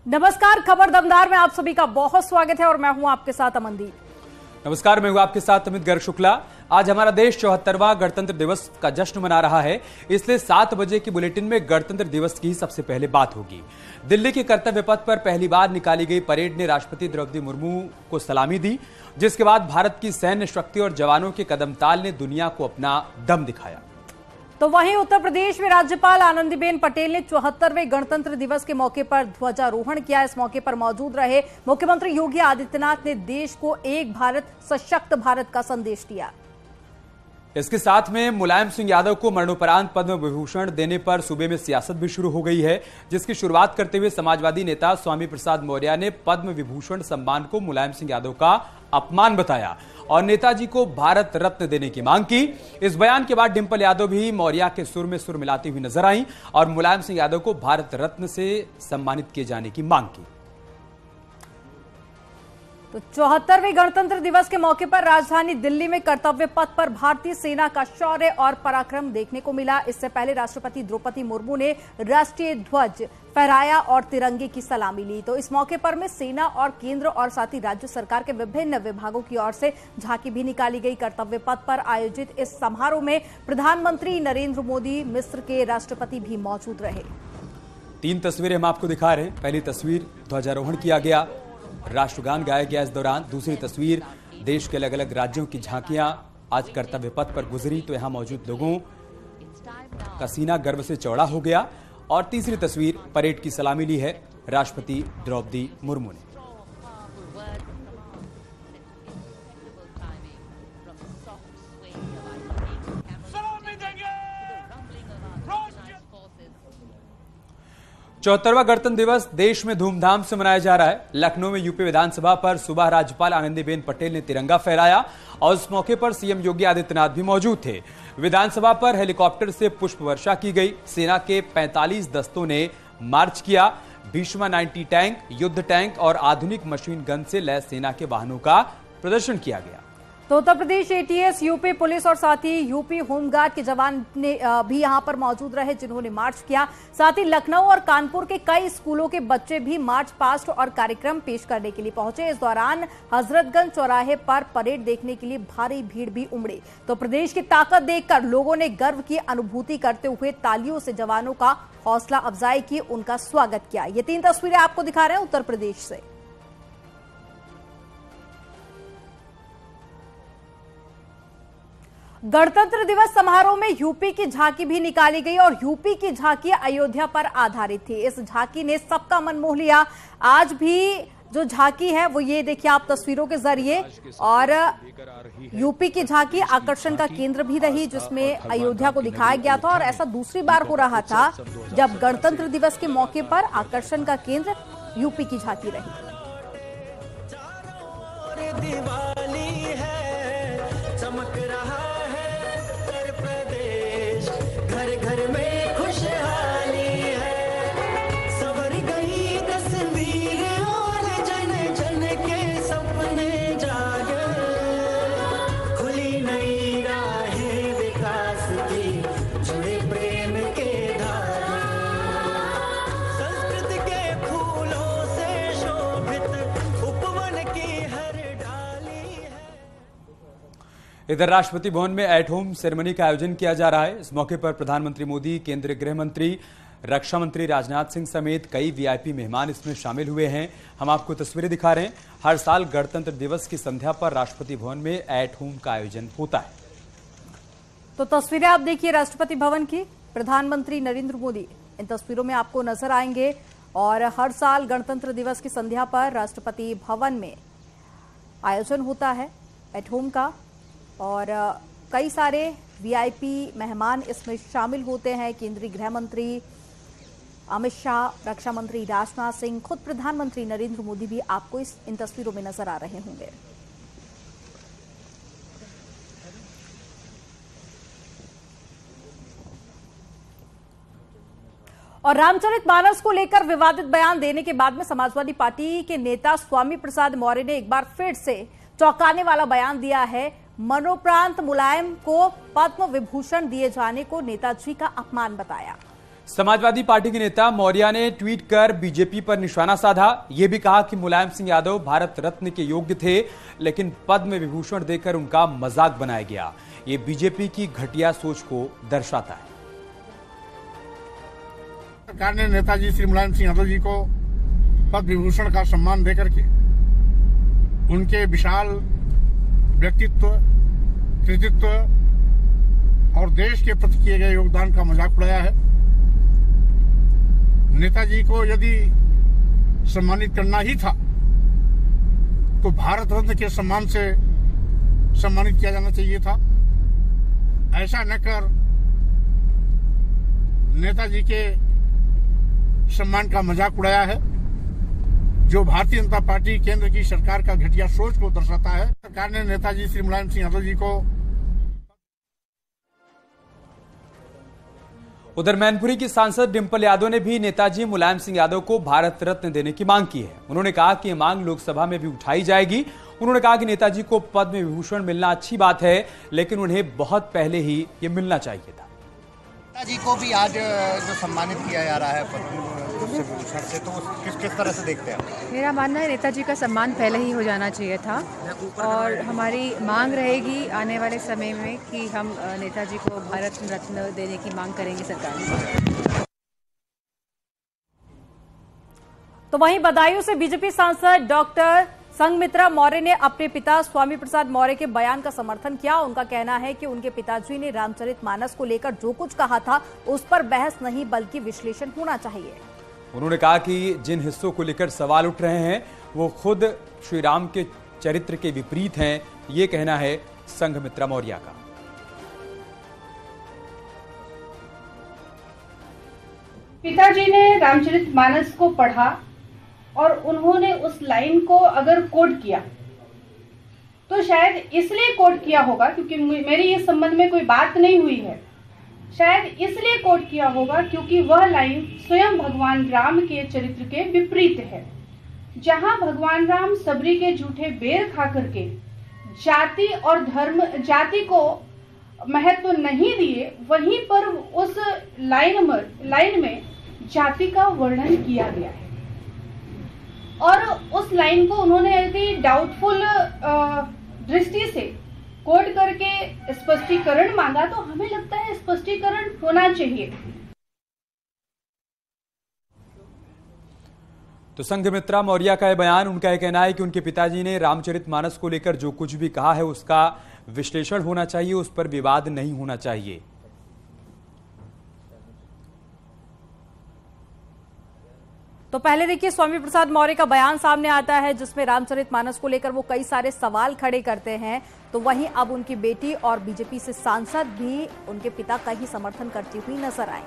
नमस्कार, खबर दमदार में आप सभी का बहुत स्वागत है और मैं हूं आपके साथ अमनदीप। नमस्कार, मैं हूं आपके साथ अमित गर्ग शुक्ला। आज हमारा देश 74वां गणतंत्र दिवस का जश्न मना रहा है, इसलिए 7 बजे की बुलेटिन में गणतंत्र दिवस की सबसे पहले बात होगी। दिल्ली के कर्तव्य पथ पर पहली बार निकाली गई परेड ने राष्ट्रपति द्रौपदी मुर्मू को सलामी दी, जिसके बाद भारत की सैन्य शक्ति और जवानों के कदमताल ने दुनिया को अपना दम दिखाया। तो वहीं उत्तर प्रदेश में राज्यपाल आनंदीबेन पटेल ने 74वें गणतंत्र दिवस के मौके पर ध्वजारोहण किया। इस मौके पर मौजूद रहे मुख्यमंत्री योगी आदित्यनाथ ने देश को एक भारत सशक्त भारत का संदेश दिया। इसके साथ में मुलायम सिंह यादव को मरणोपरांत पद्म विभूषण देने पर सूबे में सियासत भी शुरू हो गई है, जिसकी शुरुआत करते हुए समाजवादी नेता स्वामी प्रसाद मौर्य ने पद्म विभूषण सम्मान को मुलायम सिंह यादव का अपमान बताया और नेताजी को भारत रत्न देने की मांग की। इस बयान के बाद डिंपल यादव भी मौर्य के सुर में सुर मिलाती हुई नजर आई और मुलायम सिंह यादव को भारत रत्न से सम्मानित किए जाने की मांग की। तो 74वें गणतंत्र दिवस के मौके पर राजधानी दिल्ली में कर्तव्य पथ पर भारतीय सेना का शौर्य और पराक्रम देखने को मिला। इससे पहले राष्ट्रपति द्रौपदी मुर्मू ने राष्ट्रीय ध्वज फहराया और तिरंगे की सलामी ली। तो इस मौके पर में सेना और केंद्र और साथ ही राज्य सरकार के विभिन्न विभागों की ओर से झांकी भी निकाली गई। कर्तव्य पथ पर आयोजित इस समारोह में प्रधानमंत्री नरेंद्र मोदी, मिस्र के राष्ट्रपति भी मौजूद रहे। 3 तस्वीरें हम आपको दिखा रहे हैं। पहली तस्वीर ध्वजारोहण किया गया, राष्ट्रगान गाया गया इस दौरान। दूसरी तस्वीर देश के अलग अलग राज्यों की झांकियां आज कर्तव्य पथ पर गुजरी, तो यहां मौजूद लोगों का सीना गर्व से चौड़ा हो गया। और तीसरी तस्वीर परेड की सलामी ली है राष्ट्रपति द्रौपदी मुर्मू ने। चौहत्तरवां गणतंत्र दिवस देश में धूमधाम से मनाया जा रहा है। लखनऊ में यूपी विधानसभा पर सुबह राज्यपाल आनंदीबेन पटेल ने तिरंगा फहराया और इस मौके पर सीएम योगी आदित्यनाथ भी मौजूद थे। विधानसभा पर हेलीकॉप्टर से पुष्प वर्षा की गई। सेना के 45 दस्तों ने मार्च किया। भीष्मा 90 टैंक, युद्ध टैंक और आधुनिक मशीन गन से लैस सेना के वाहनों का प्रदर्शन किया गया। तो Uttar Pradesh ATS, UP police और साथ ही यूपी होमगार्ड के जवान ने भी यहां पर मौजूद रहे, जिन्होंने मार्च किया। साथ ही लखनऊ और कानपुर के कई स्कूलों के बच्चे भी मार्च पास्ट और कार्यक्रम पेश करने के लिए पहुंचे। इस दौरान हजरतगंज चौराहे पर परेड देखने के लिए भारी भीड़ भी उमड़ी। तो प्रदेश की ताकत देखकर लोगों ने गर्व की अनुभूति करते हुए तालियों से जवानों का हौसला अफजाई की, उनका स्वागत किया। ये 3 तस्वीरें आपको दिखा रहे हैं उत्तर प्रदेश से। गणतंत्र दिवस समारोह में यूपी की झांकी भी निकाली गई और यूपी की झांकी अयोध्या पर आधारित थी। इस झांकी ने सबका मन मोह लिया। आज भी जो झांकी है वो ये देखिए आप तस्वीरों के जरिए, और यूपी की झांकी आकर्षण का केंद्र भी रही, जिसमें अयोध्या को दिखाया गया था। और ऐसा दूसरी बार हो रहा था जब गणतंत्र दिवस के मौके पर आकर्षण का केंद्र यूपी की झांकी रही। घर में खुशहाली है, सवर गई तस्वीर और जन जन के सपने जागे, खुली नई राहें विकास की, जुड़े प्रेम के धागे, संस्कृत के फूलों से शोभित उपवन की हर डाली है। इधर राष्ट्रपति भवन में एट होम सेरेमनी का आयोजन किया जा रहा है। इस मौके पर प्रधानमंत्री मोदी, केंद्रीय गृह मंत्री, रक्षा मंत्री राजनाथ सिंह समेत कई वीआईपी मेहमान इसमें शामिल हुए हैं। हम आपको तस्वीरें दिखा रहे हैं। हर साल गणतंत्र दिवस की संध्या पर राष्ट्रपति भवन में एट होम का आयोजन होता है। तो तस्वीरें आप देखिए राष्ट्रपति भवन की, प्रधानमंत्री नरेंद्र मोदी इन तस्वीरों में आपको नजर आएंगे। और हर साल गणतंत्र दिवस की संध्या पर राष्ट्रपति भवन में आयोजन होता है एट होम का, और कई सारे वीआईपी मेहमान इसमें शामिल होते हैं। केंद्रीय गृह मंत्री अमित शाह, रक्षा मंत्री राजनाथ सिंह, खुद प्रधानमंत्री नरेंद्र मोदी भी आपको इन तस्वीरों में नजर आ रहे होंगे। और रामचरितमानस को लेकर विवादित बयान देने के बाद में समाजवादी पार्टी के नेता स्वामी प्रसाद मौर्य ने एक बार फिर से चौंकाने वाला बयान दिया है। मरणोपरांत मुलायम को पद्म विभूषण दिए जाने को नेताजी का अपमान बताया। समाजवादी पार्टी के नेता मौर्य ने ट्वीट कर बीजेपी पर निशाना साधा। यह भी कहा कि मुलायम सिंह यादव भारत रत्न के योग्य थे, लेकिन पद्म विभूषण देकर उनका मजाक बनाया गया। ये बीजेपी की घटिया सोच को दर्शाता है। सरकार ने नेताजी श्री मुलायम सिंह यादव जी को पद्म विभूषण का सम्मान देकर के उनके विशाल व्यक्तित्व, कृतित्व और देश के प्रति किए गए योगदान का मजाक उड़ाया है। नेताजी को यदि सम्मानित करना ही था तो भारत रत्न के सम्मान से सम्मानित किया जाना चाहिए था। ऐसा न कर नेताजी के सम्मान का मजाक उड़ाया है, जो भारतीय जनता पार्टी केंद्र की सरकार का घटिया सोच को दर्शाता है। सरकार ने नेताजी श्री मुलायम सिंह यादव जी को उधर मैनपुरी की सांसद डिंपल यादव ने भी नेताजी मुलायम सिंह यादव को भारत रत्न देने की मांग की है। उन्होंने कहा कि यह मांग लोकसभा में भी उठाई जाएगी। उन्होंने कहा कि नेताजी को पद्म विभूषण मिलना अच्छी बात है, लेकिन उन्हें बहुत पहले ही ये मिलना चाहिए था। नेताजी को भी आज जो सम्मानित किया जा रहा है पद्म विभूषण से, तो किस तरह से देखते हैं? मेरा मानना है नेताजी का सम्मान पहले ही हो जाना चाहिए था और हमारी मांग रहेगी आने वाले समय में कि हम नेताजी को भारत रत्न देने की मांग करेंगे सरकार से। तो वहीं बदायूं से बीजेपी सांसद डॉक्टर संघमित्रा मौर्य ने अपने पिता स्वामी प्रसाद मौर्य के बयान का समर्थन किया। उनका कहना है कि उनके पिताजी ने रामचरितमानस को लेकर जो कुछ कहा था उस पर बहस नहीं बल्कि विश्लेषण होना चाहिए। उन्होंने कहा कि जिन हिस्सों को लेकर सवाल उठ रहे हैं वो खुद श्री राम के चरित्र के विपरीत हैं। ये कहना है संघमित्रा मौर्य का। पिताजी ने रामचरितमानस को पढ़ा और उन्होंने उस लाइन को अगर कोट किया तो शायद इसलिए कोट किया होगा क्योंकि मेरी इस संबंध में कोई बात नहीं हुई है। शायद इसलिए कोट किया होगा क्योंकि वह लाइन स्वयं भगवान राम के चरित्र के विपरीत है। जहां भगवान राम सबरी के झूठे बेर खा करके जाति और धर्म, जाति को महत्व नहीं दिए, वहीं पर उस लाइन में जाति का वर्णन किया गया है और उस लाइन को उन्होंने ऐसी डाउटफुल दृष्टि से कोट करके स्पष्टीकरण मांगा। तो हमें लगता है स्पष्टीकरण होना चाहिए। तो संघमित्रा मौर्य का यह बयान, उनका यह कहना है कि उनके पिताजी ने रामचरितमानस को लेकर जो कुछ भी कहा है उसका विश्लेषण होना चाहिए, उस पर विवाद नहीं होना चाहिए। तो पहले देखिए स्वामी प्रसाद मौर्य का बयान सामने आता है जिसमें रामचरितमानस को लेकर वो कई सारे सवाल खड़े करते हैं। तो वहीं अब उनकी बेटी और बीजेपी से सांसद भी उनके पिता का ही समर्थन करती हुई नजर आए।